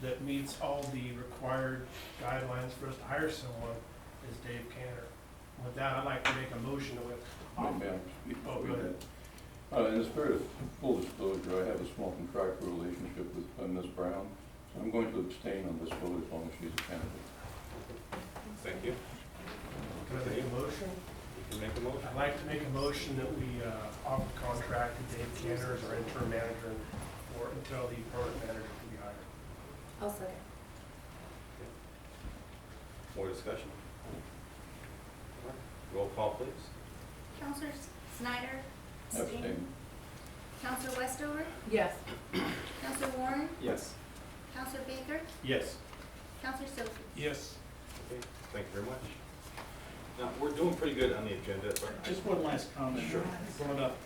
that meets all the required guidelines for us to hire someone is Dave Cantor. With that, I'd like to make a motion with. Oh, go ahead. In the spirit of full disclosure, I have a small contractual relationship with Ms. Brown, so I'm going to abstain on this vote as long as she's a candidate. Thank you. Can I make a motion? You can make a motion. I'd like to make a motion that we offer contract to Dave Cantor as our interim manager until the permanent manager can be hired. I'll second. More discussion? Roll call, please. Counselor Snyder? Abstain. Counselor Westover? Yes. Counselor Warren? Yes. Counselor Baker? Yes. Counselor Sophie? Yes. Okay, thank you very much. Now, we're doing pretty good on the agenda, but Just one last comment. Sure. Brought up,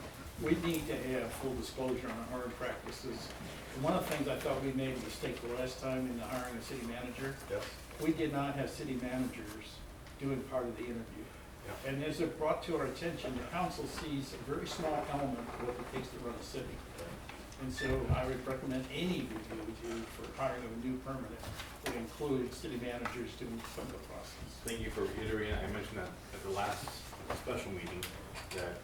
we need to have full disclosure on our hiring practices. And one of the things I thought we made a mistake the last time in the hiring a city manager, yes. we did not have city managers doing part of the interview. Yeah. And as it brought to our attention, the council sees a very small element of what it takes to run a city. And so I would recommend any review we do for hiring of a new permanent would include city managers doing some of the process. Thank you for reiterating. I mentioned that at the last special meeting, that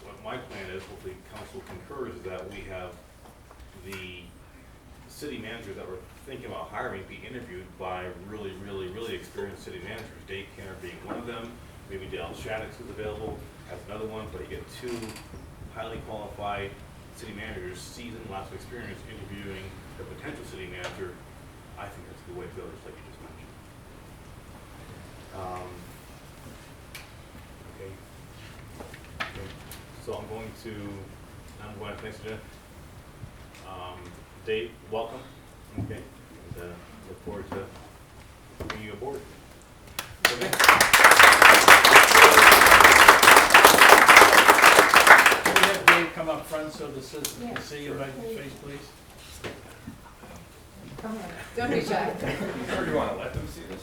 what my plan is, hopefully council concurs, is that we have the city managers that we're thinking about hiring be interviewed by really, really, really experienced city managers. Dave Cantor being one of them, maybe Dale Shaddix is available, has another one, but you get two highly qualified city managers, seasoned, lots of experience interviewing the potential city manager. I think that's a good way to go, just like you just mentioned. Okay. So I'm going to next agenda. Dave, welcome. Okay. And look forward to bringing you aboard. Okay. Can we have Dave come up front so the citizens can see you by your face, please? Come on, don't be shy. Or do you want to let them see this?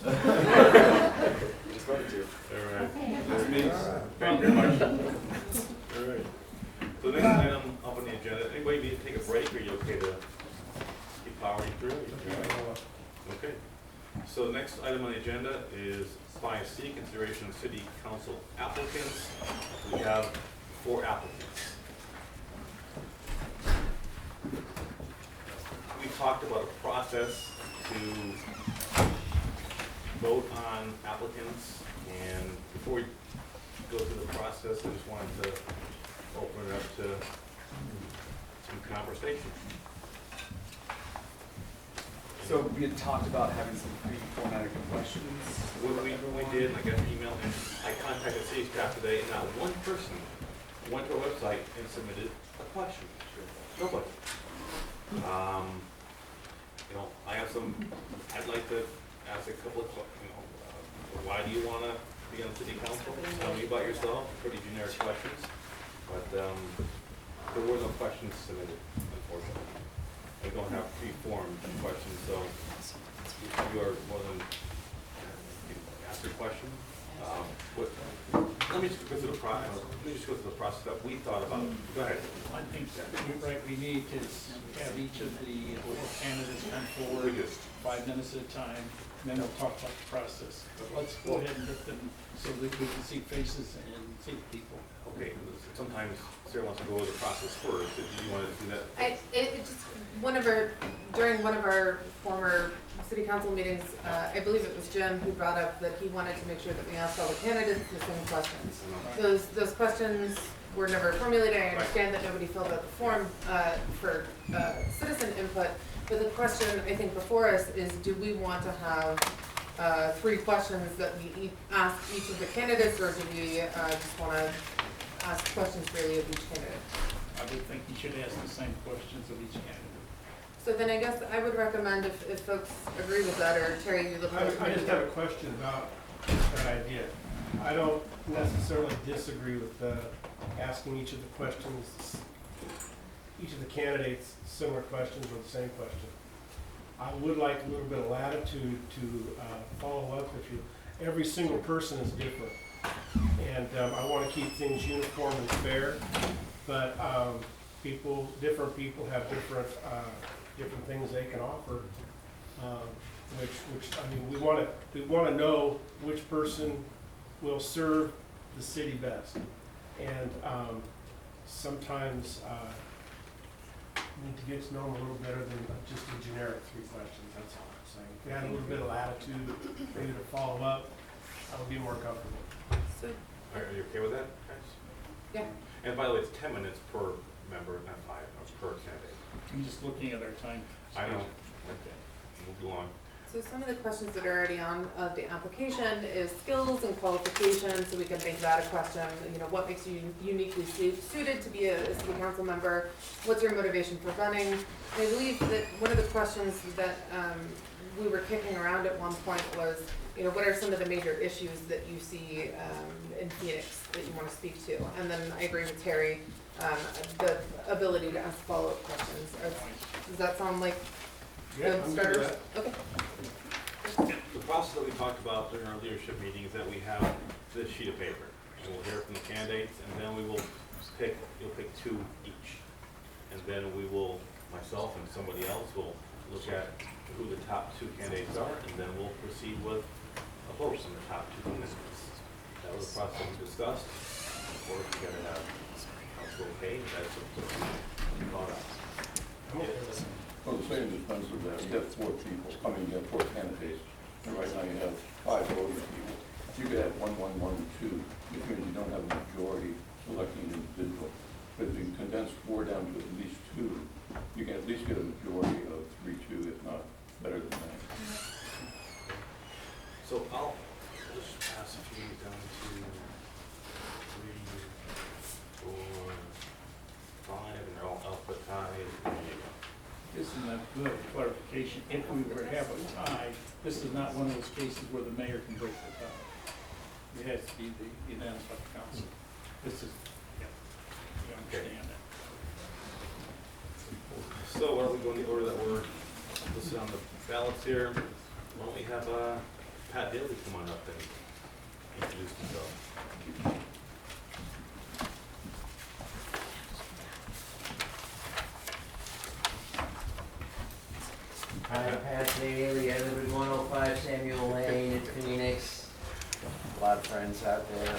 Just wanted to. All right. This means. Thank you very much. All right. So the next item up on the agenda, anybody need to take a break, or are you okay to keep powering through? Okay. So the next item on the agenda is 5C, consideration of city council applicants. We have 4 applicants. We talked about a process to vote on applicants, and before we go through the process, I just wanted to open it up to some conversation. So we had talked about having some pre-formatted questions. We did, and I got an email, and I contacted city staff today, and not one person went to our website and submitted a question. Nobody. You know, I'd like to ask a couple of, why do you want to be on city council? Tell me about yourself, pretty generic questions, but there were no questions submitted, unfortunately. I don't have pre-formed questions, so you are more than ask your question. Let me just go through the process that we thought about. Go ahead. I think that you're right, we need to have each of the candidates come forward 5 minutes at a time, and then we'll talk about the process. But let's go ahead and get them so that we can see faces and see people. Okay, sometimes Sarah wants to go over the process first. Did you want to do that? During one of our former city council meetings, I believe it was Jim who brought up that he wanted to make sure that we asked all the candidates the same questions. Those questions were never formulated. I understand that nobody filled out the form for citizen input, but the question I think before us is, do we want to have 3 questions that we ask each of the candidates, or do we just want to ask questions really of each candidate? I would think you should ask the same questions of each candidate. So then I guess I would recommend, if folks agree with that, or Terry, you look I just have a question about that idea. I don't necessarily disagree with asking each of the questions, each of the candidates similar questions or the same question. I would like a little bit of latitude to follow up with you. Every single person is different, and I want to keep things uniform and fair, but different people have different things they can offer, I mean, we wanna know which person will serve the city best. And, sometimes, we need to get to know them a little better than just a generic 3 questions, that's all I'm saying. If we had a little bit of latitude, maybe to follow up, I would be more comfortable. So, Are you okay with that, guys? yeah, And by the way, it's 10 minutes per member, not 5, per candidate. I'm just looking at our time. I know. Okay. Move along. so some of the questions that are already on the application is skills and qualifications, so we can make that a question. You know, what makes you uniquely suited to be a city council member? What's your motivation for running? And I believe that one of the questions that we were kicking around at one point was, you know, what are some of the major issues that you see in Phoenix that you want to speak to? And then I agree with Terry, the ability to ask follow-up questions. Does that sound like Yeah, good I'm good starters? with that. Okay. The process that we talked about during our leadership meeting is that we have this sheet of paper, and we'll hear from the candidates, and then we will you'll pick 2 each. And then we will, myself and somebody else will look at who the top 2 candidates are, and then we'll proceed with a vote on the top 2 candidates. That was the process we discussed. Of course, you gotta have council okay, that's what we thought of. I'm okay with that. Well, the same defense of that, you have 4 people, I mean, you have 4 candidates, and right now you have 5 voting people. You could have 1, 1, 1, 2, which means you don't have a majority selecting an individual. But if you condense 4 down to at least 2, you can at least get a majority of 3, 2, if not better than that. So I'll just pass a few down to 3, 4, 5, and they're all alphabetized. There you go. This is not good clarification. If we were to have a tie, this is not one of those cases where the mayor can break the tie. It has to be the unanimous by the council. This is, yeah, you understand that. So why don't we go in the order that we're listed on the ballots here? Why don't we have Pat Daly come on up and introduce himself? Hi, Pat Daly, I live at 105 Samuel Lane in Phoenix. A lot of friends out there,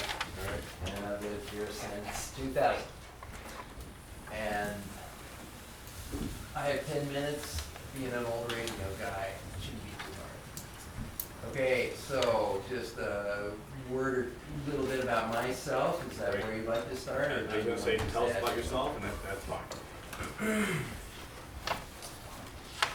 and I've lived here since 2000. And I have 10 minutes, being an old radio guy, it shouldn't be too hard. Okay, so just a word or a little bit about myself, is that where you'd like to start? Or I was gonna say, tell us about yourself, and that's fine.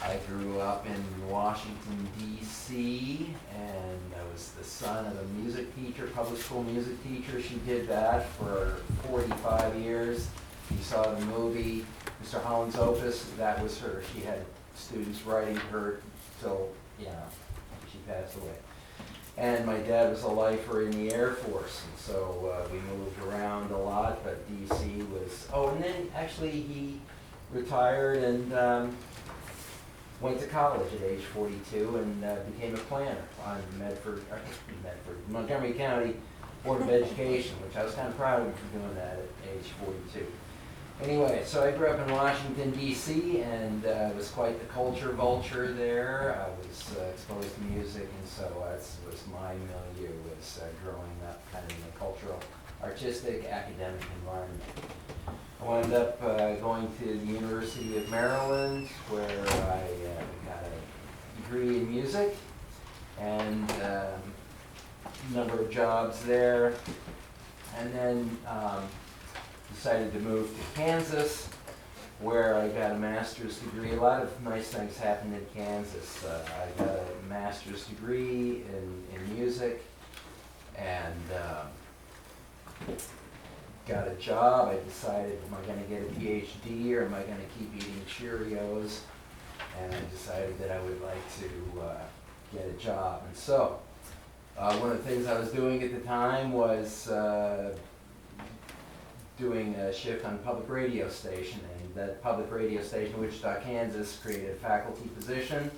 I grew up in Washington, D.C., and I was the son of a music teacher, public school music teacher. She did that for 45 years. You saw the movie, Mr. Holland's Opus, that was her. She had students writing her till, she passed away. And my dad was a lifer in the Air Force, and so we moved around a lot, but D.C. was, and then actually he retired and went to college at age 42 and became a planner on Montgomery County Board of Education, which I was kind of proud of him for doing that at age 42. Anyway, so I grew up in Washington, D.C., and was quite the culture vulture there. I was exposed to music, and so that was my milieu, was growing up kind of in a cultural, artistic, academic environment. I wound up going to the University of Maryland, where I got a degree in music and a number of jobs there. And then decided to move to Kansas, where I got a master's degree. A lot of nice things happened in Kansas. I got a master's degree in music and got a job. I decided, am I going to get a PhD or am I going to keep eating Cheerios? And I decided that I would like to get a job. And so, one of the things I was doing at the time was doing a shift on a public radio station. And that public radio station, Wichita, Kansas, created a faculty position,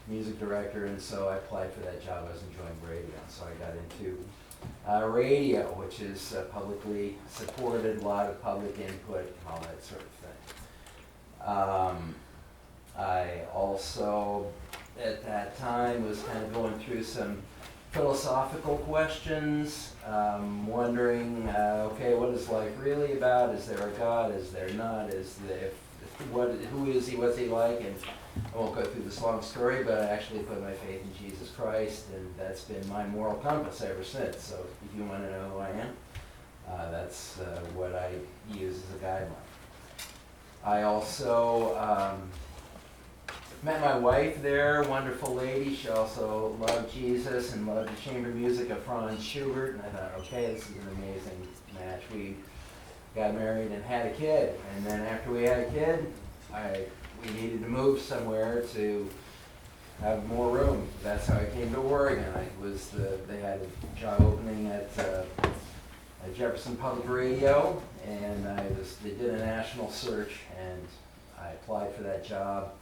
music director, and so I applied for that job. I was enjoying radio, so I got into radio, which is publicly supported, a lot of public input, and all that sort of thing. I also at that time was kind of going through some philosophical questions, wondering, okay, what is life really about? Is there a God? Is there not? Who is he? What's he like? And I won't go through this long story, but I actually put my faith in Jesus Christ, and that's been my moral compass ever since. So if you want to know who I am, that's what I use as a guideline. I also met my wife there, wonderful lady. She also loved Jesus and loved the chamber music of Franz Schubert. And I thought, okay, this is an amazing match. We got married and had a kid. And then after we had a kid, we needed to move somewhere to have more room. That's how I came to Oregon. They had a job opening at Jefferson Public Radio, and they did a national search, and I applied for that job.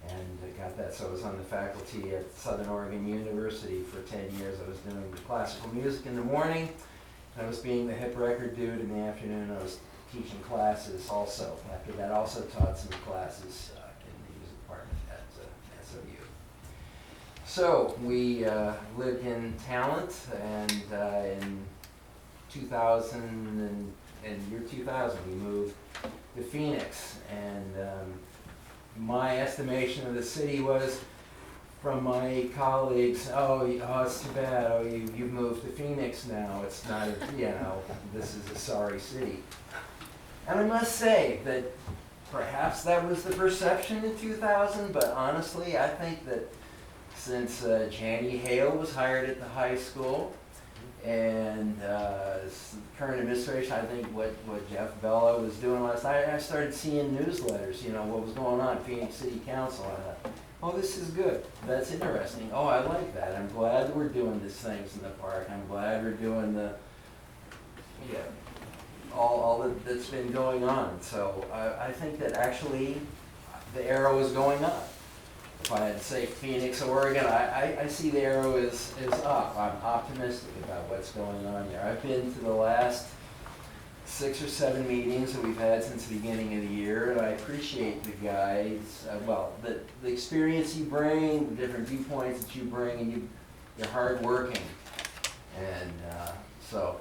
And I got that, so I was on the faculty at Southern Oregon University for 10 years. I was doing classical music in the morning, and I was being the hip record dude in the afternoon. I was teaching classes also. After that, also taught some classes in the music department at SOU. So we lived in Talent, and in 2000, in year 2000, we moved to Phoenix, and my estimation of the city was, from my colleagues, oh, it's too bad, oh, you've moved to Phoenix now, it's not, this is a sorry city. And I must say that perhaps that was the perception in 2000, but honestly, I think that since Janie Hale was hired at the high school, and current administration, I think what Jeff Bella was doing last night, I started seeing newsletters, what was going on, Phoenix City Council. I thought, oh, this is good. That's interesting. Oh, I like that. I'm glad that we're doing these things in the park. I'm glad we're doing all that's been going on. So I think that actually the arrow is going up. If I had to say Phoenix, Oregon, I see the arrow is up. I'm optimistic about what's going on there. I've been to the last 6 or 7 meetings that we've had since the beginning of the year, and I appreciate the guys, the experience you bring, the different viewpoints that you bring, and you're hardworking. And so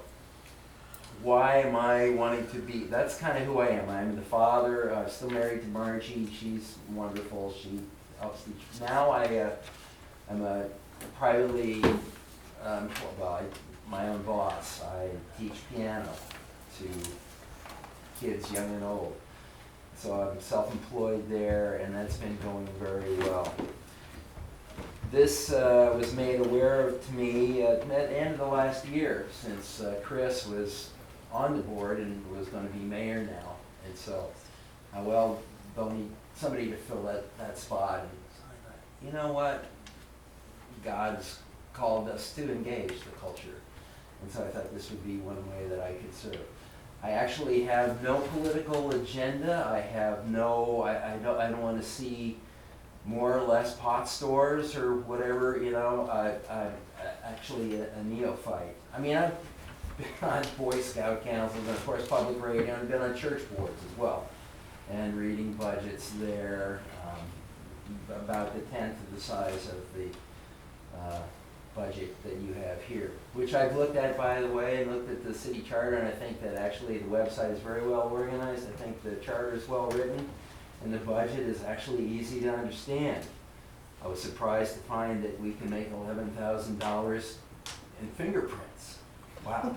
why am I wanting to be, that's kind of who I am. I'm the father, still married to Margie. She's wonderful. She helps teach. Now I'm a privately, my own boss. I teach piano to kids young and old. So I'm self-employed there, and that's been going very well. This was made aware of to me at the end of the last year, since Chris was on the board and was going to be mayor now. And so, they'll need somebody to fill that spot. And so I thought, you know what? God's called us to engage the culture. And so I thought this would be one way that I could serve. I actually have no political agenda. I have no, I don't want to see more or less pot stores or whatever, I'm actually a neophyte. I mean, I've been on Boy Scout councils and of course public radio, and I've been on church boards as well, and reading budgets there, about the 10th of the size of the budget that you have here, which I've looked at, by the way, and looked at the city charter, and I think that actually the website is very well organized. I think the charter is well written, and the budget is actually easy to understand. I was surprised to find that we can make $11,000 in fingerprints. Wow.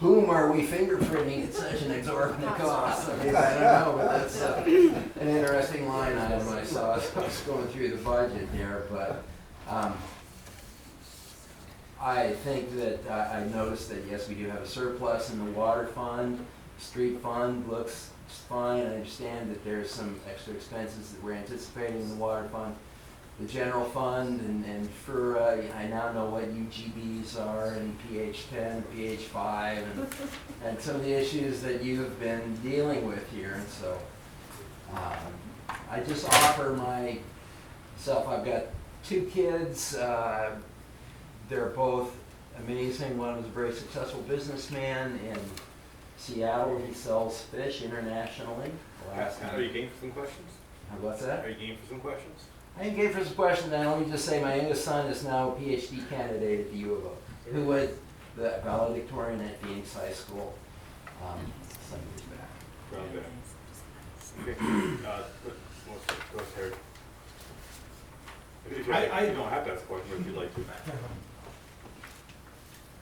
Whom are we fingerprinting at such an exorbitant cost? I mean, I don't know, but that's an interesting line item I saw as I was going through the budget there. But I think that I noticed that, yes, we do have a surplus in the water fund. Street fund looks fine. I understand that there's some extra expenses that we're anticipating in the water fund. The general fund and PHURA, I now know what UGBs are, and PH10, PH5, and some of the issues that you've been dealing with here. And so I just offer myself. I've got 2 kids. They're both amazing. One is a very successful businessman in Seattle. He sells fish internationally. Are you game for some questions? What's that? Are you game for some questions? I am game for some questions, and let me just say my youngest son is now a PhD candidate at the U of O, who was the valedictorian at Phoenix High School some years back. Round back. Okay, go ahead. If you don't have to ask a question, but if you'd like to.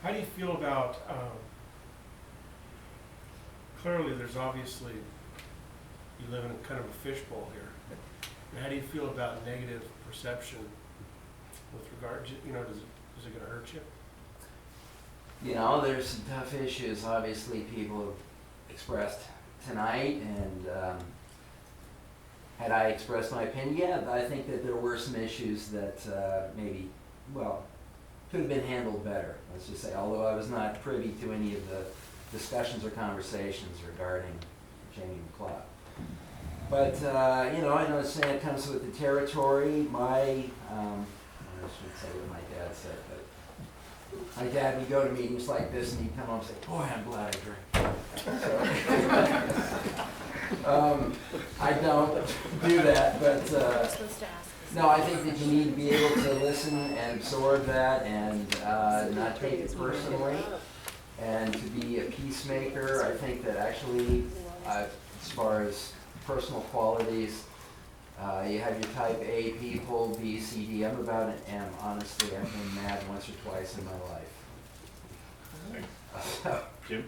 How do you feel about, clearly there's obviously, you live in kind of a fishbowl here. And how do you feel about negative perception with regard to, you know, is it gonna hurt you? You know, there's some tough issues, obviously, people have expressed tonight, and had I expressed my opinion, yeah, I think that there were some issues that maybe, well, could have been handled better, let's just say, although I was not privy to any of the discussions or conversations regarding changing the clock. But, you know, I understand it comes with the territory. I shouldn't say what my dad said, but my dad would go to meetings like this and he'd come home and say, boy, I'm glad I drink. So, I don't do that, but, no, I think that you need to be able to listen and absorb that and not take it personally, and to be a peacemaker. I think that actually, as far as personal qualities, you have your type A people, B, C, D. I'm about an M. Honestly, I've been mad once or twice in my life. Thanks. Jim?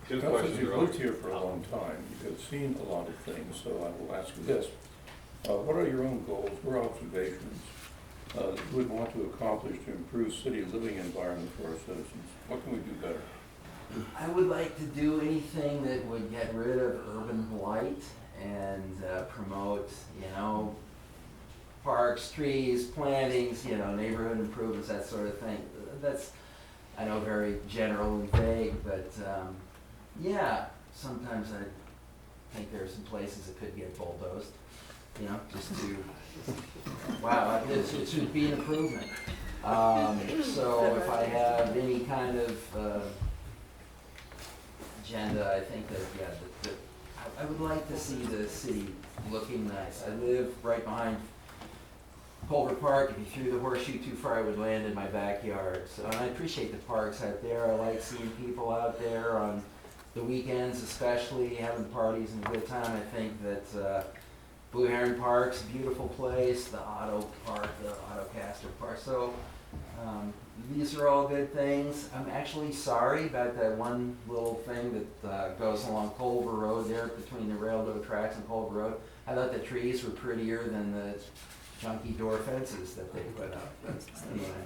Jim's Well, since questions you've are lived over. here for a long time, you've seen a lot of things, so I will ask you this. What are your own goals or observations you would want to accomplish to improve city living environment for our citizens? What can we do better? I would like to do anything that would get rid of urban blight and promote, you know, parks, trees, plantings, you know, neighborhood improvements, that sort of thing. That's, I know, very general and vague, but yeah, sometimes I think there are some places that could get bulldozed, you know, just to, wow, it should be an improvement. So if I have any kind of agenda, I think that, yeah, I would like to see the city looking nice. I live right behind Culver Park. If you threw the horseshoe too far, it would land in my backyard. So, and I appreciate the parks out there. I like seeing people out there on the weekends, especially having parties and a good time. I think that Blue Heron Park's a beautiful place. The Auto Park, the Autocaster Park. So these are all good things. I'm actually sorry about that one little thing that goes along Culver Road there between the railroad tracks and Culver Road. I thought the trees were prettier than the junky door fences that they put up. Anyway.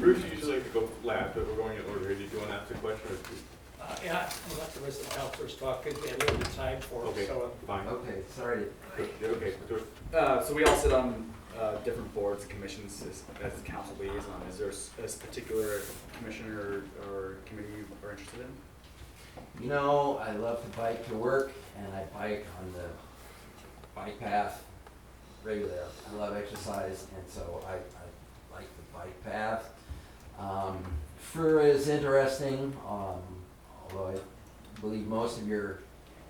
Bruce, you usually like to go last, but we're going in order. Did you want to ask a question or two? Yeah, I'll let the rest of the councilors talk, because we have a little bit of time for it, Okay, so. fine. Okay, sorry. Yeah, okay, George. So we all sit on different boards and commissions as council liaison. Is there a particular commissioner or committee you are interested in? You know, I love to bike to work, and I bike on the bike path regularly. I love exercise, and so I like the bike path. PHURA is interesting, although I believe most of your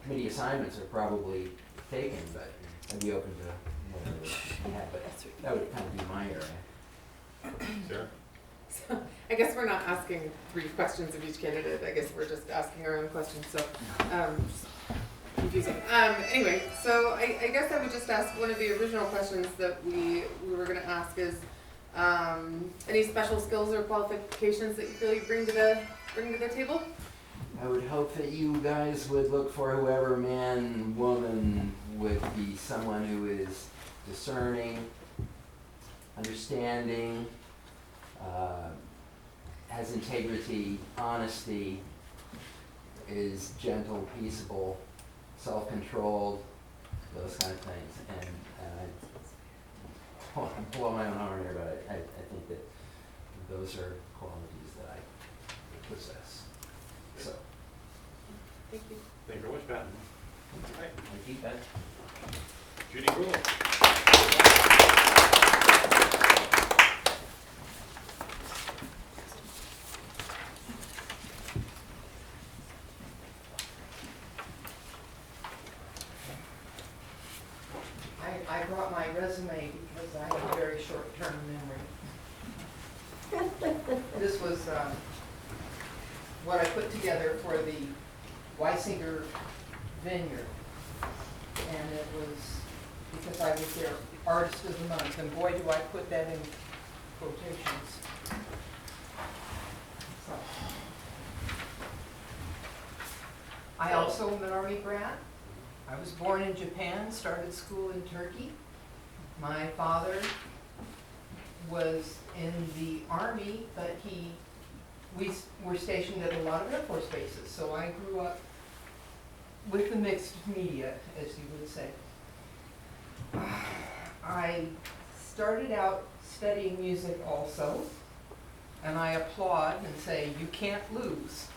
committee assignments are probably taken, but I'd be open to whatever you have, but that would kind of be my area. Sarah? So I guess we're not asking 3 questions of each candidate. I guess we're just asking our own questions. So just confusing. Anyway, so I guess I would just ask one of the original questions that we were going to ask is any special skills or qualifications that you feel you bring to the table? I would hope that you guys would look for whoever man, woman would be someone who is discerning, understanding, has integrity, honesty, is gentle, peaceable, self-controlled, those kind of things. And I'm blowing my own horn here, but I think that those are qualities that I possess. So, Thank you. Thank you very much, Pat. All right, I keep that. Judy Gruhl. resume because I have a very short-term memory. This was what I put together for the Weisinger Vineyard. And it was because I was their artist of the month, and boy, do I put that in quotations. So. I also am an Army brat. I was born in Japan, started school in Turkey. My father was in the Army, but we were stationed at a lot of Air Force bases, so I grew up with the mixed media, as you would say. I started out studying music also, and I applaud and say, you can't lose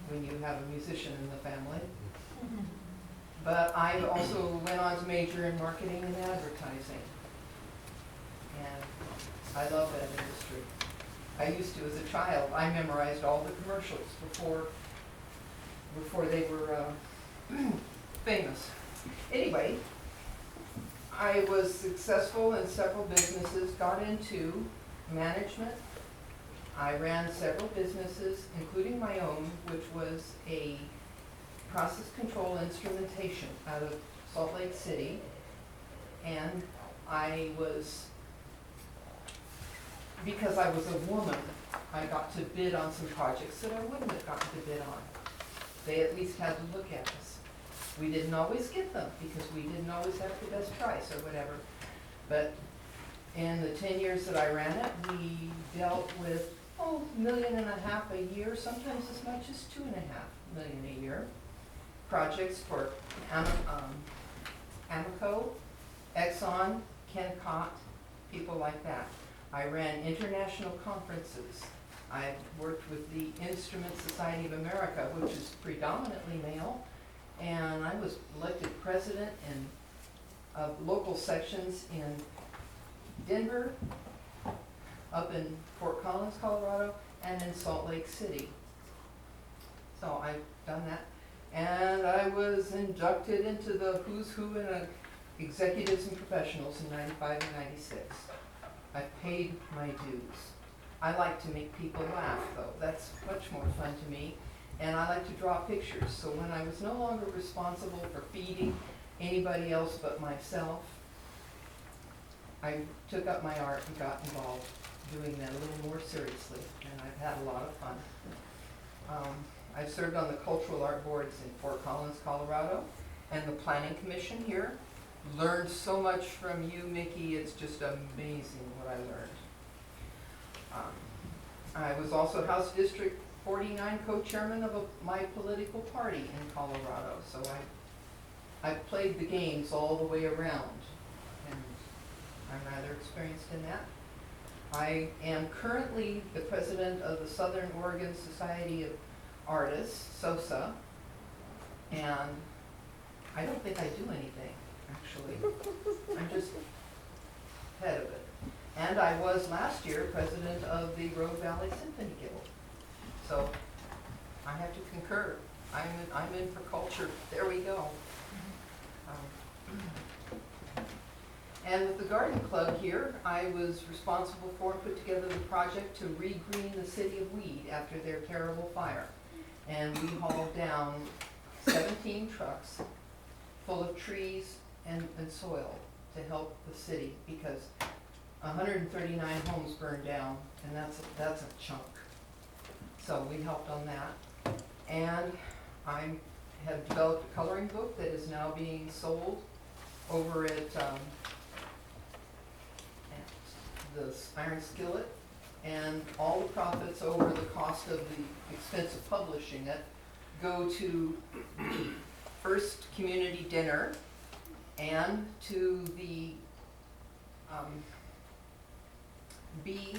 when you have a musician in the family. But I also went on to major in marketing and advertising. And I love that industry. I used to as a child. I memorized all the commercials before they were famous. Anyway, I was successful in several businesses, got into management. I ran several businesses, including my own, which was a process control instrumentation out of Salt Lake City. And I was, because I was a woman, I got to bid on some projects that I wouldn't have gotten to bid on. They at least had to look at us. We didn't always get them because we didn't always have the best price or whatever. But in the 10 years that I ran it, we dealt with, $1.5 million a year, sometimes as much as $2.5 million a year. Projects for Amoco, Exxon, Kennecott, people like that. I ran international conferences. I worked with the Instrument Society of America, which is predominantly male, and I was elected president of local sections in Denver, up in Fort Collins, Colorado, and in Salt Lake City. So I've done that. And I was inducted into the who's who in executives and professionals in 95 and 96. I've paid my dues. I like to make people laugh, though. That's much more fun to me. And I like to draw pictures. So when I was no longer responsible for feeding anybody else but myself, I took up my art and got involved doing that a little more seriously. And I've had a lot of fun. I've served on the cultural art boards in Fort Collins, Colorado, and the planning commission here. Learned so much from you, Mickey. It's just amazing what I learned. I was also House District 49 co-chairman of my political party in Colorado, so I've played the games all the way around, and I'm rather experienced in that. I am currently the president of the Southern Oregon Society of Artists, SOSA, and I don't think I do anything, actually. I'm just head of it. And I was last year president of the Rogue Valley Symphony Guild. So I have to concur. I'm in for culture. There we go. And with the garden club here, I was responsible for and put together the project to re-green the city of Weed after their terrible fire. And we hauled down 17 trucks full of trees and soil to help the city because 139 homes burned down, and that's a chunk. So we helped on that. And I have developed a coloring book that is now being sold over at the Iron Skillet, and all the profits over the cost of the expense of publishing it go to the first community dinner and to the B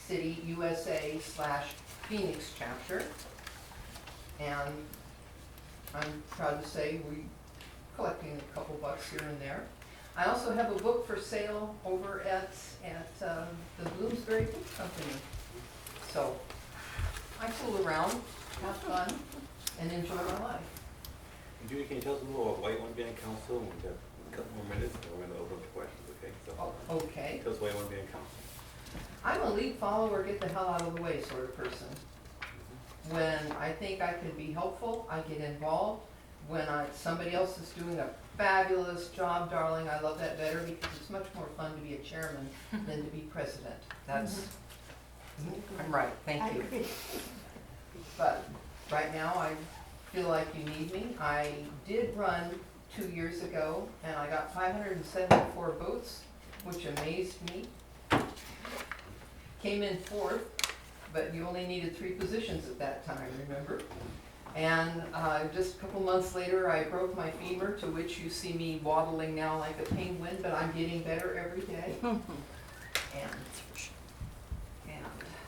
City USA / Phoenix chapter. And I'm proud to say we're collecting a couple bucks here and there. I also have a book for sale over at the Bloomsbury Book Company. So I fool around, have fun, and enjoy my life. And Judy, can you tell us a little about White One Band Council and couple more minutes, and we're gonna open up the questions, okay? So, Oh, okay. tell us why you wanna be on council. I'm a lead follower, get the hell out of the way sort of person. When I think I can be helpful, I get involved. When somebody else is doing a fabulous job, darling, I love that better because it's much more fun to be a chairman than to be president. That's, I'm right, thank you. But right now, I feel like you need me. I did run 2 years ago, and I got 574 votes, which amazed me. Came in fourth, but you only needed 3 positions at that time, remember? And just a couple months later, I broke my femur, to which you see me waddling now like a penguin, but I'm getting better every day. And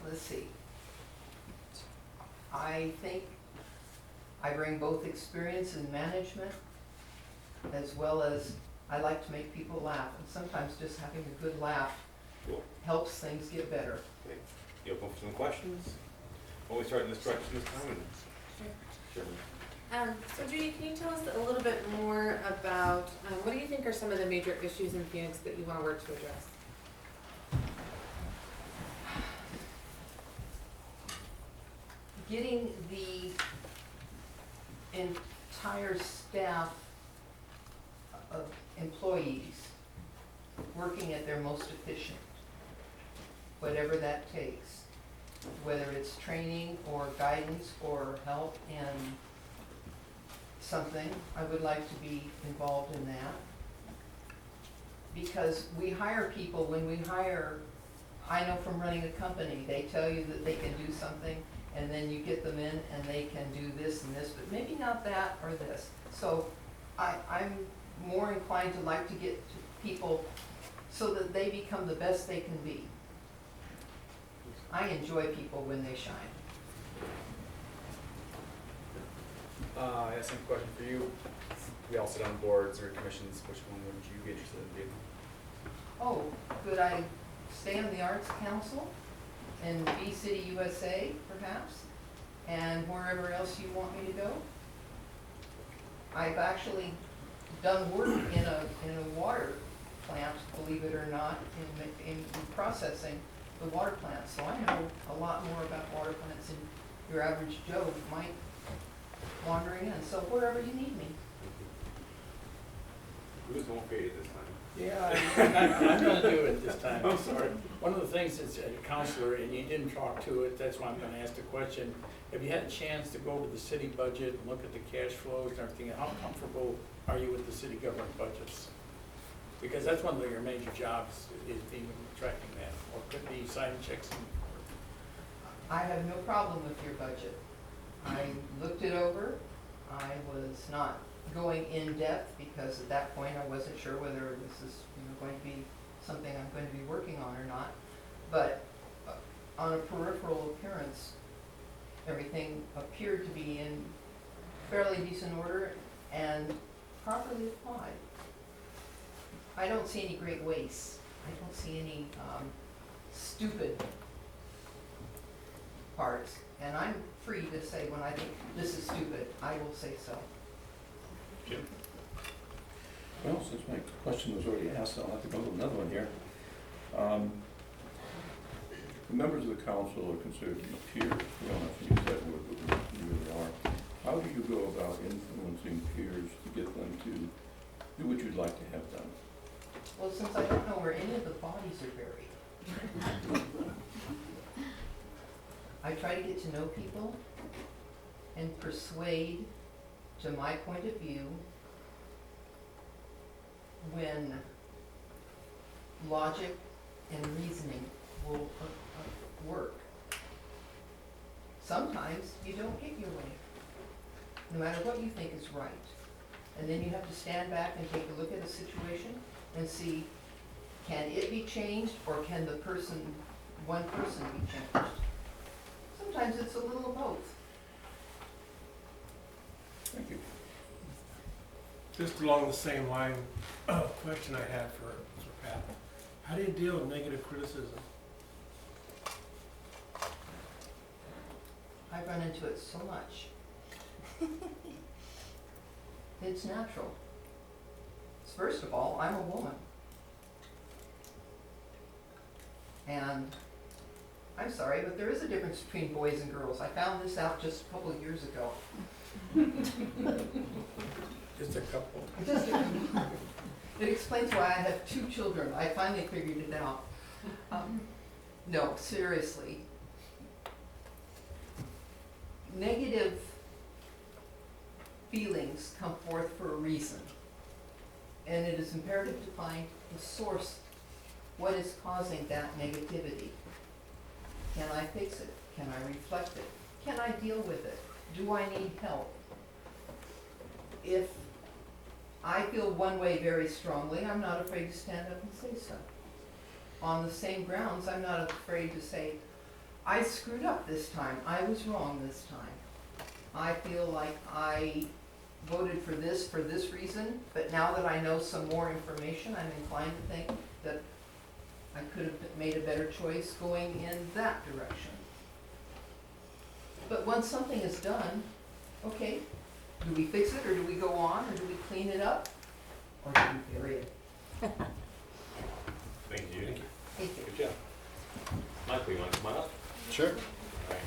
let's see. I think I bring both experience in management as well as I like to make people laugh. And sometimes just having a good laugh Cool. helps things get better. Okay. You open for some questions? Why don't we start in this direction this time? And sure. So Judy, can you tell us a little bit more about, what do you think are some of the major issues in Phoenix that you want to work to address? Getting the entire staff of employees working at their most efficient, whatever that takes, whether it's training or guidance or help in something, I would like to be involved in that. Because we hire people, when we hire, I know from running a company, they tell you that they can do something, and then you get them in and they can do this and this, but maybe not that or this. So I'm more inclined to like to get to people so that they become the best they can be. I enjoy people when they shine. I have some question for you. We all sit on boards or commissions. Which one would you be interested in being? Oh, could I stay on the Arts Council in B City, USA, perhaps? And wherever else you want me to go? I've actually done work in a water plant, believe it or not, in processing the water plant. So I know a lot more about water plants than your average Joe might wandering in. So wherever you need me. Who's going for you this time? Yeah, I'm gonna do it this time, I'm sorry. One of the things is, a counselor, and you didn't talk to it, that's why I'm gonna ask the question. Have you had a chance to go over the city budget and look at the cash flows and everything? How comfortable are you with the city government budgets? Because that's one of your major jobs, is being tracking that, or could be signing checks. I have no problem with your budget. I looked it over. I was not going in depth because at that point I wasn't sure whether this is going to be something I'm going to be working on or not. But on a peripheral appearance, everything appeared to be in fairly decent order and properly applied. I don't see any great wastes. I don't see any stupid parts. And I'm free to say when I think this is stupid, I will say so. Jim? Well, since my question was already asked, I'll have to go to another one here. The members of the council are considered to be peers. We don't have to use that word, but we really are. How do you go about influencing peers to get them to do what you'd like to have done? Well, since I don't know where any of the bodies are buried, I try to get to know people and persuade to my point of view when logic and reasoning will work. Sometimes you don't get your way, no matter what you think is right. And then you have to stand back and take a look at a situation and see, can it be changed or can one person be changed? Sometimes it's a little of both. Thank you. Just along the same line, question I had for Pat. How do you deal with negative criticism? I run into it so much. It's natural. First of all, I'm a woman. And I'm sorry, but there is a difference between boys and girls. I found this out just a couple of years ago. Just a couple. It explains why I have 2 children. I finally figured it out. No, seriously. Negative feelings come forth for a reason. And it is imperative to find the source. What is causing that negativity? Can I fix it? Can I reflect it? Can I deal with it? Do I need help? If I feel one way very strongly, I'm not afraid to stand up and say so. On the same grounds, I'm not afraid to say, I screwed up this time. I was wrong this time. I feel like I voted for this reason, but now that I know some more information, I'm inclined to think that I could have made a better choice going in that direction. But once something is done, okay, do we fix it, or do we go on, or do we clean it up, or do we bury it? Thank you, Judy. Thank you. Good job. Michael, you want to come on up? Sure. All right.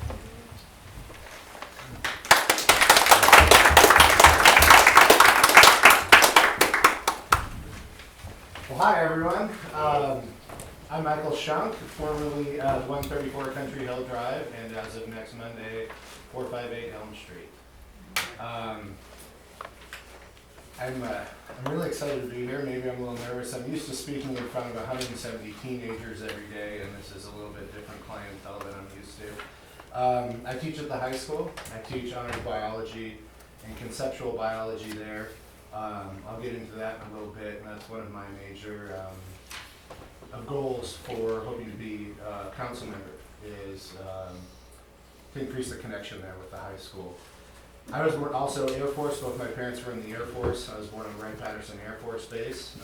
Well, hi, everyone. I'm Michael Shunk, formerly 134 Country Hill Drive, and as of next Monday, 458 Elm Street. I'm really excited to be here. Maybe I'm a little nervous. I'm used to speaking in front of 170 teenagers every day, and this is a little bit different clientele than I'm used to. I teach at the high school. I teach honors biology and conceptual biology there. I'll get into that in a little bit, and that's one of my major goals for hoping to be a council member is to increase the connection there with the high school. I was also Air Force. Both my parents were in the Air Force. I was born on Wright-Patterson Air Force Base.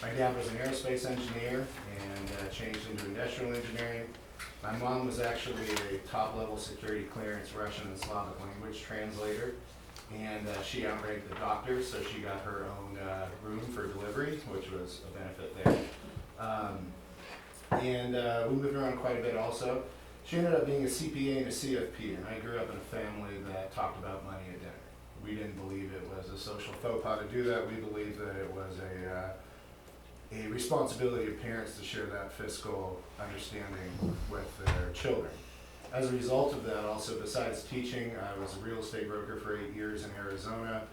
My dad was an aerospace engineer and changed into industrial engineering. My mom was actually a top-level security clearance Russian and Slavic language translator, and she outranked the doctor, so she got her own room for delivery, which was a benefit there. We moved around quite a bit also. She ended up being a CPA and a CFP, and I grew up in a family that talked about money at dinner. We didn't believe it was a social faux pas to do that. We believed that it was a responsibility of parents to share that fiscal understanding with their children. As a result of that, also besides teaching, I was a real estate broker for 8 years in Arizona.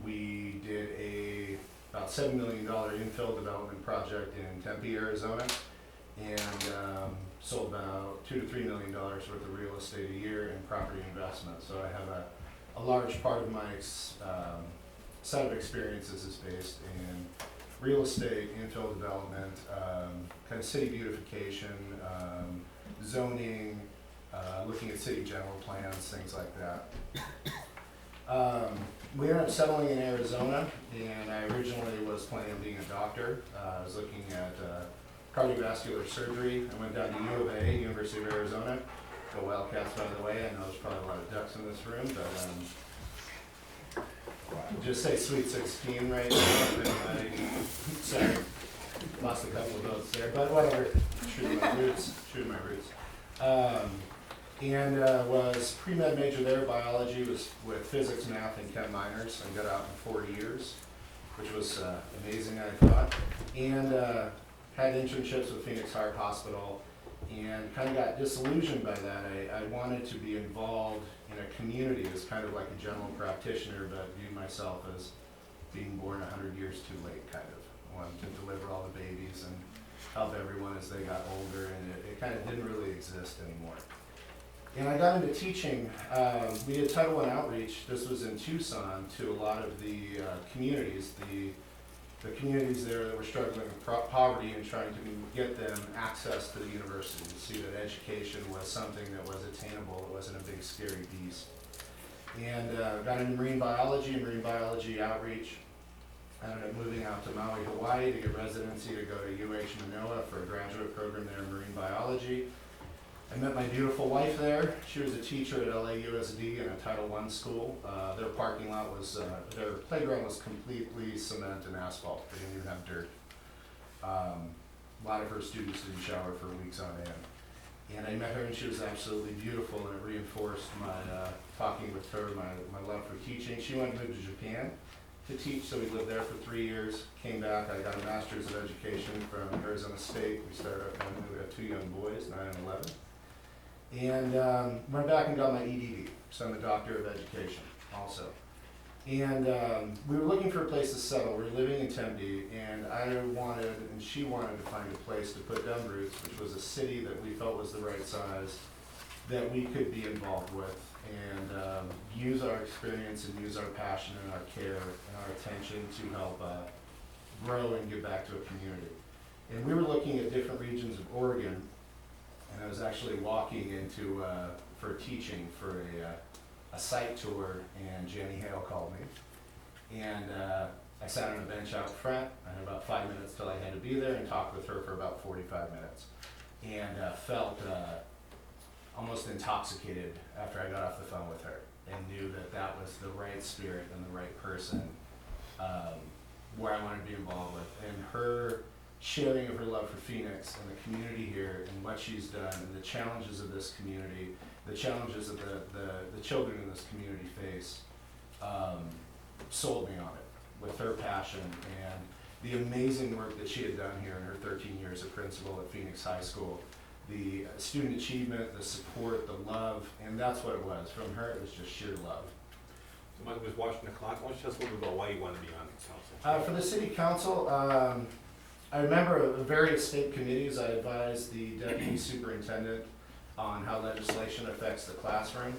We did about $7 million infill development project in Tempe, Arizona, and sold about $2 to $3 million worth of real estate a year in property investment. So I have a large part of my set of experiences is based in real estate, infill development, kind of city beautification, zoning, looking at city general plans, things like that. We ended up settling in Arizona, and I originally was planning on being a doctor. I was looking at cardiovascular surgery. I went down to U of A, University of Arizona. Go Wildcats, by the way. I know there's probably a lot of ducks in this room, but just say Sweet 16 right now. Sorry, lost a couple of votes there, but whatever. Shooting my roots. Was pre-med major there. Biology was with physics, math, and chem minors. I got out in 4 years, which was amazing, I thought. And had internships with Phoenix Heart Hospital, and kind of got disillusioned by that. I wanted to be involved in a community as kind of like a general practitioner, but viewed myself as being born 100 years too late, kind of. Wanted to deliver all the babies and help everyone as they got older, and it kind of didn't really exist anymore. And I got into teaching. We did Title I outreach. This was in Tucson to a lot of the communities, the communities there that were struggling with poverty and trying to get them access to the university, to see that education was something that was attainable. It wasn't a big scary beast. And got into marine biology outreach. I ended up moving out to Maui, Hawaii to get residency to go to UH Manoa for a graduate program there in marine biology. I met my beautiful wife there. She was a teacher at LAUSD in a Title I school. Their parking lot was, their playground was completely cement and asphalt. They didn't even have dirt. A lot of her students didn't shower for weeks on end. And I met her and she was absolutely beautiful, and it reinforced my, talking with her, my love for teaching. She went to Japan to teach, so we lived there for 3 years. Came back, I got a master's of education from Arizona State. We started our family, we have 2 young boys, 9 and 11. And went back and got my EDD, so I'm a doctor of education also. And we were looking for a place to settle. We were living in Tempe, and I wanted, and she wanted to find a place to put down roots, which was a city that we felt was the right size, that we could be involved with, and use our experience and use our passion and our care and our attention to help grow and give back to a community. And we were looking at different regions of Oregon, and I was actually walking into, for teaching for a site tour, and Jenny Hale called me. And I sat on a bench out front. I had about 5 minutes till I had to be there, and talked with her for about 45 minutes. And felt almost intoxicated after I got off the phone with her, and knew that that was the right spirit and the right person where I wanted to be involved with. And her sharing of her love for Phoenix and the community here and what she's done and the challenges of this community, the challenges that the children in this community face, sold me on it with her passion and the amazing work that she had done here in her 13 years as principal at Phoenix High School. The student achievement, the support, the love, and that's what it was. From her, it was just sheer love. So Mike was watching the clock. Why don't you tell us a little bit about why you want to be on the council? For the city council, I remember various state committees. I advised the deputy superintendent on how legislation affects the classroom.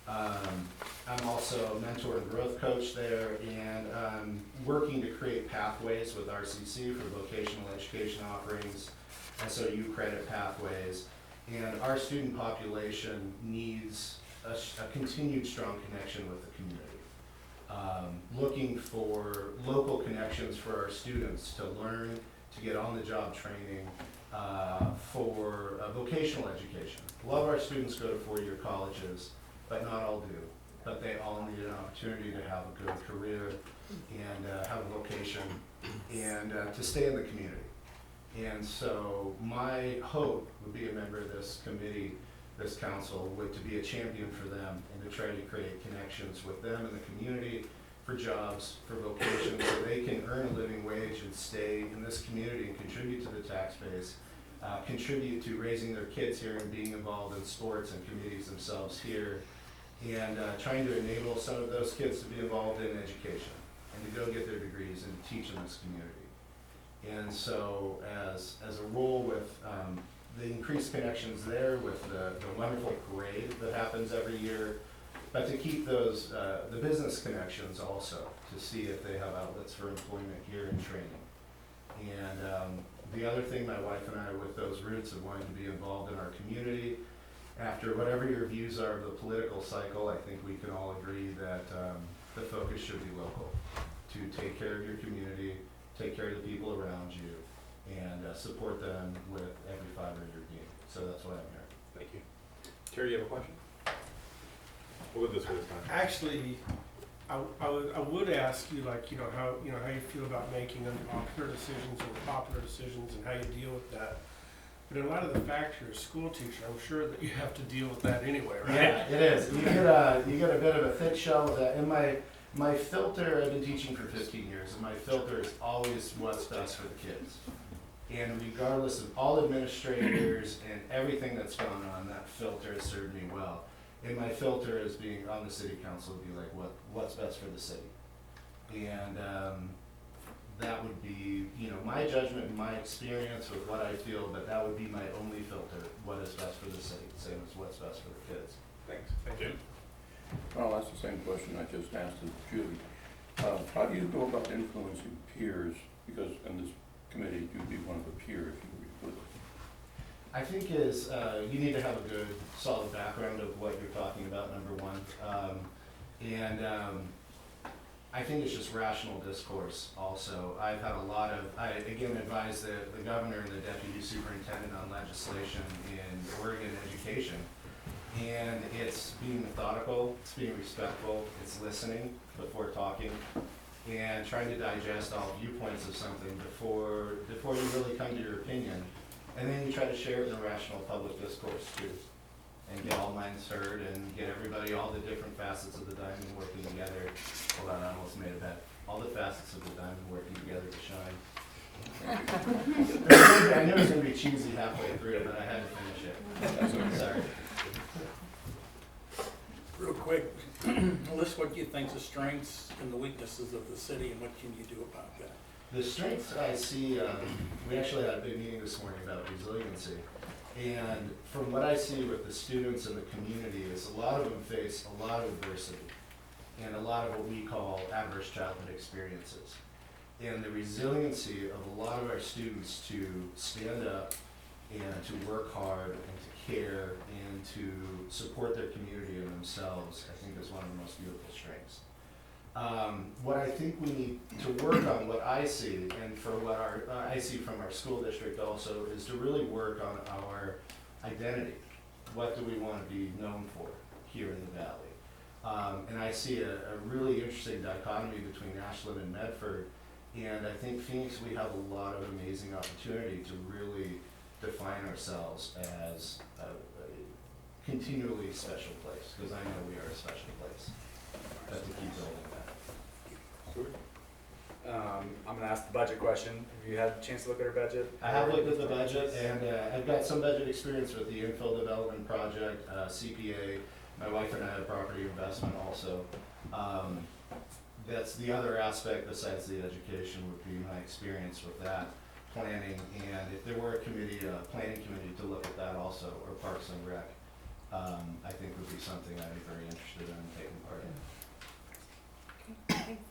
I'm also a mentor and growth coach there, and working to create pathways with RCC for vocational education offerings, SOU credit pathways. And our student population needs a continued strong connection with the community. Looking for local connections for our students to learn, to get on-the-job training, for vocational education. A lot of our students go to four-year colleges, but not all do. But they all need an opportunity to have a good career and have a vocation and to stay in the community. And so my hope would be a member of this committee, this council, would to be a champion for them and to try to create connections with them in the community for jobs, for vocations, so they can earn a living wage and stay in this community and contribute to the tax base, contribute to raising their kids here and being involved in sports and communities themselves here, and trying to enable some of those kids to be involved in education and to go get their degrees and teach in this community. And so as a role with the increased connections there, with the wonderful parade that happens every year, but to keep those, the business connections also, to see if they have outlets for employment here and training. And the other thing, my wife and I, with those roots of wanting to be involved in our community, after whatever your views are of the political cycle, I think we can all agree that the focus should be local, to take care of your community, take care of the people around you, and support them with every fiber of your being. So that's why I'm here. Thank you. Terry, you have a question? We'll go this way this time. Actually, I would ask you, like, how you feel about making unpopular decisions or popular decisions and how you deal with that. But in light of the fact you're a school teacher, I'm sure that you have to deal with that anyway, right? Yeah, it is. You get a bit of a thick shell with that. And my filter, I've been teaching for 15 years, and my filter is always what's best for the kids. And regardless of all administrators and everything that's gone on, that filter has served me well. And my filter as being on the city council would be like, what's best for the city? And that would be, my judgment and my experience with what I feel, but that would be my only filter, what is best for the city, same as what's best for the kids. Thanks. Jim? Well, that's the same question I just asked of Judy. How do you go about influencing peers? Because in this committee, you'd be one of the peers, you would. I think you need to have a good, solid background of what you're talking about, number one. I think it's just rational discourse also. I've had a lot of, I again advise the governor and the deputy superintendent on legislation in Oregon education. And it's being methodical, it's being respectful, it's listening before talking, and trying to digest all viewpoints of something before you really come to your opinion. And then you try to share it in a rational public discourse too. And get all minds heard and get everybody, all the different facets of the diamond working together. Hold on, I almost made a bet. All the facets of the diamond working together to shine. I knew it was going to be cheesy halfway through, but I had to finish it. Sorry. Real quick, list what you think the strengths and the weaknesses of the city and what can you do about that? The strengths I see, we actually had a big meeting this morning about resiliency. And from what I see with the students and the community is a lot of them face a lot of adversity and a lot of what we call adverse childhood experiences. And the resiliency of a lot of our students to stand up and to work hard and to care and to support their community and themselves, I think is one of the most beautiful strengths. What I think we need to work on, what I see, and for what I see from our school district also, is to really work on our identity. What do we want to be known for here in the Valley? And I see a really interesting dichotomy between Ashland and Medford, and I think Phoenix, we have a lot of amazing opportunity to really define ourselves as a continually special place, because I know we are a special place. But to keep building that. I'm gonna ask the budget question. Have you had a chance to look at our budget? I have looked at the budget, and I've got some budget experience with the infill development project, CPA. My wife and I have property investment also. That's the other aspect besides the education would be my experience with that planning. And if there were a committee, a planning committee to look at that also, or Parks and Rec, I think would be something I'd be very interested in taking part in. Okay, thanks.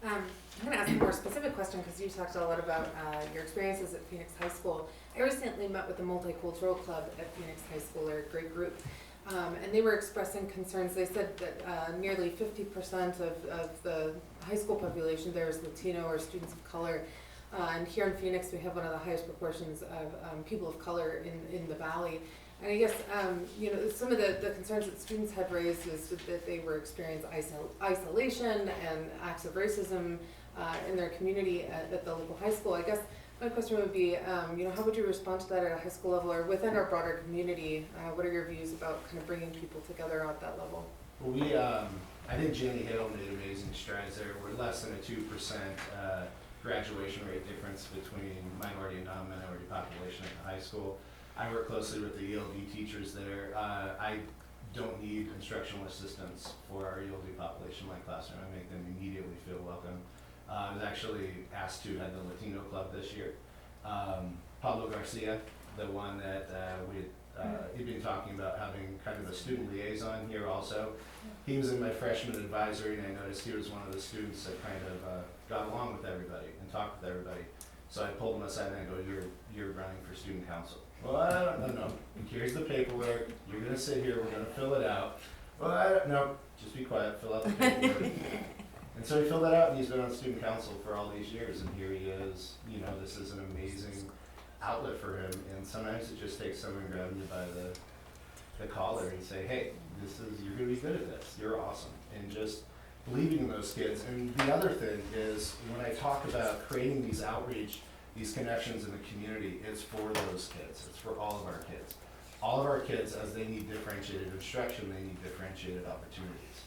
I'm going to ask a more specific question because you talked a lot about your experiences at Phoenix High School. I recently met with the Multicultural Club at Phoenix High School. They're a great group. And they were expressing concerns. They said that nearly 50% of the high school population there is Latino or students of color. And here in Phoenix, we have one of the highest proportions of people of color in the Valley. And I guess, some of the concerns that students had raised is that they were experiencing isolation and acts of racism in their community at the local high school. I guess my question would be, how would you respond to that at a high school level or within our broader community? What are your views about kind of bringing people together at that level? Well, I think Jenny Hill made amazing strides there. We're less than a 2% graduation rate difference between minority and non-minority population at the high school. I work closely with the ELD teachers there. I don't need instructional assistants for our ELD population in my classroom. I make them immediately feel welcome. I was actually asked to head the Latino club this year. Pablo Garcia, the one that he'd been talking about having kind of a student liaison here also. He was in my freshman advisory, and I noticed he was one of the students that kind of got along with everybody and talked with everybody. So I pulled him aside and I go, you're running for student council. Well, I don't know. Here's the paperwork. You're going to sit here. We're going to fill it out. Well, I don't know. Just be quiet. Fill out the paperwork. And so he filled that out, and he's been on student council for all these years, and here he is. This is an amazing outlet for him, and sometimes it just takes someone grabbing you by the collar and say, hey, you're going to be good at this. You're awesome. And just believing in those kids. And the other thing is, when I talk about creating these outreach, these connections in the community, it's for those kids. It's for all of our kids. All of our kids, as they need differentiated instruction, they need differentiated opportunities.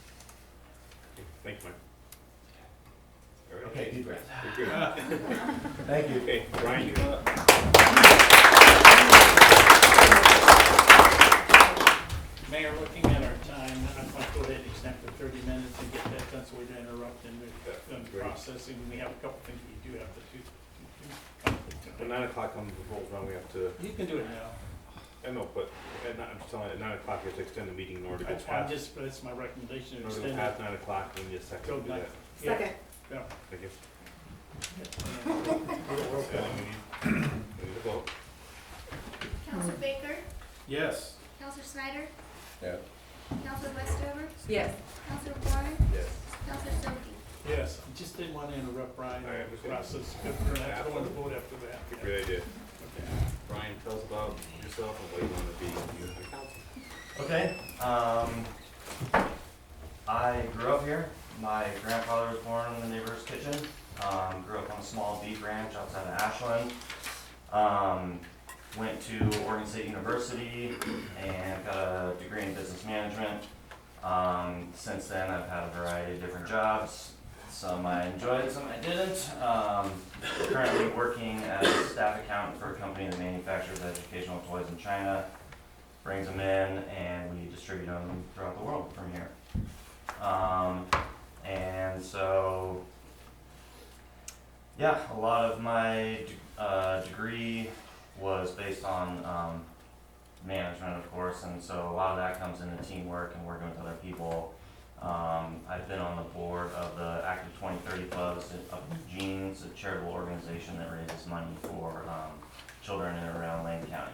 Thank you, Mike. All right. Okay, deep breath. Good. Thank you. Okay, Brian, you. Mayor, looking at our time, I'd like to go ahead and extend for 30 minutes and get that done so we don't interrupt in the processing. We have a couple things we do have to do. At 9 o'clock on the rolls around, we have to. You can do it now. I know, but I'm just telling you, at 9 o'clock, you have to extend the meeting in order to go That's fine, past. that's my recommendation. In To order to extend go past it. 9 o'clock, we need a second to do that. Second. Yeah. Thank you. Roll call. We need to vote. Counselor Baker, Yes. Counselor Snyder, Yeah. Counselor Westover, Yes. Counselor Warren, Yes. Counselor Soki. Yes. Yes, I just didn't want to interrupt Brian I in the understand. process, because we're going to have to go to vote after that. It's a great idea. Okay. Brian, tell us about yourself and what you want to be in the council. Okay, I grew up here. My grandfather was born in the neighbor's kitchen. Grew up on a small beef ranch outside of Ashland. Went to Oregon State University and got a degree in business management. Since then, I've had a variety of different jobs. Some I enjoyed, some I didn't. Currently working as a staff accountant for a company that manufactures educational toys in China. Brings them in and we distribute them throughout the world from here. And so, yeah, a lot of my degree was based on management, of course, and so a lot of that comes into teamwork and working with other people. I've been on the board of the Active 2030 Clubs up in Eugene, a charitable organization that raises money for children in and around Lane County.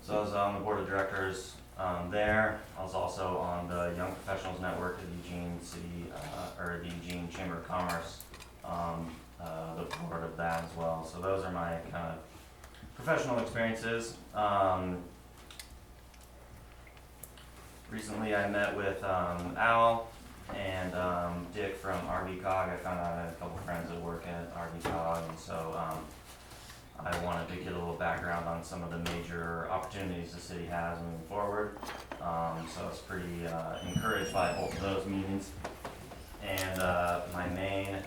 So I was on the board of directors there. I was also on the Young Professionals Network of the Eugene City, or the Eugene Chamber of Commerce, the board of that as well. So those are my kind of professional experiences. Recently I met with Al and Dick from RV Cog. I found out I had a couple friends that work at RV Cog, and so I wanted to get a little background on some of the major opportunities the city has moving forward. So I was pretty encouraged by both of those meetings. And my main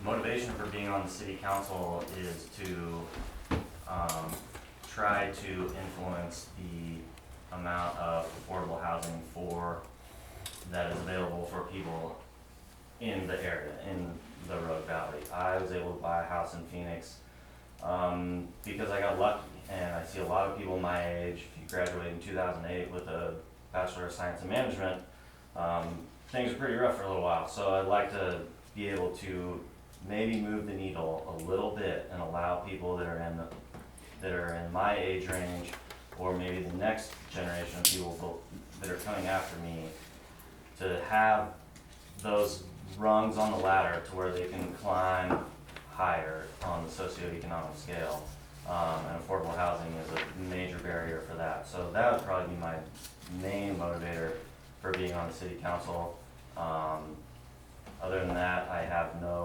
motivation for being on the city council is to try to influence the amount of affordable housing that is available for people in the area, in the Rogue Valley. I was able to buy a house in Phoenix because I got lucky, and I see a lot of people my age. If you graduate in 2008 with a Bachelor of Science in Management, things are pretty rough for a little while. So I'd like to be able to maybe move the needle a little bit and allow people that are in my age range, or maybe the next generation of people that are coming after me, to have those rungs on the ladder to where they can climb higher on the socioeconomic scale. And affordable housing is a major barrier for that. So that would probably be my main motivator for being on the city council. Other than that, I have no